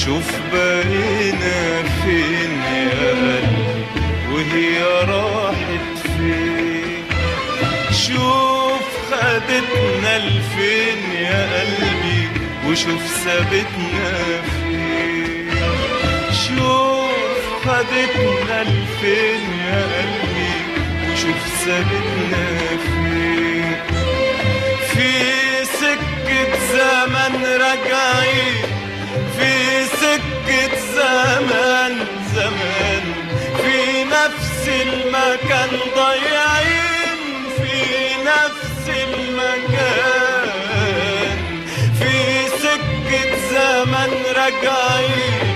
شوف بقينا فين يا قلبي وهي راحت فين. شوف خدتنا لفين يا قلبي وشوف سابتنا فين. شوف خدتنا لفين يا قلبي وشوف سابتنا فين. في سكة زمن راجعين، في سكة زمان زمان، في نفس المكان ضايعين، في نفس المكان. في سكة زمن راجعين،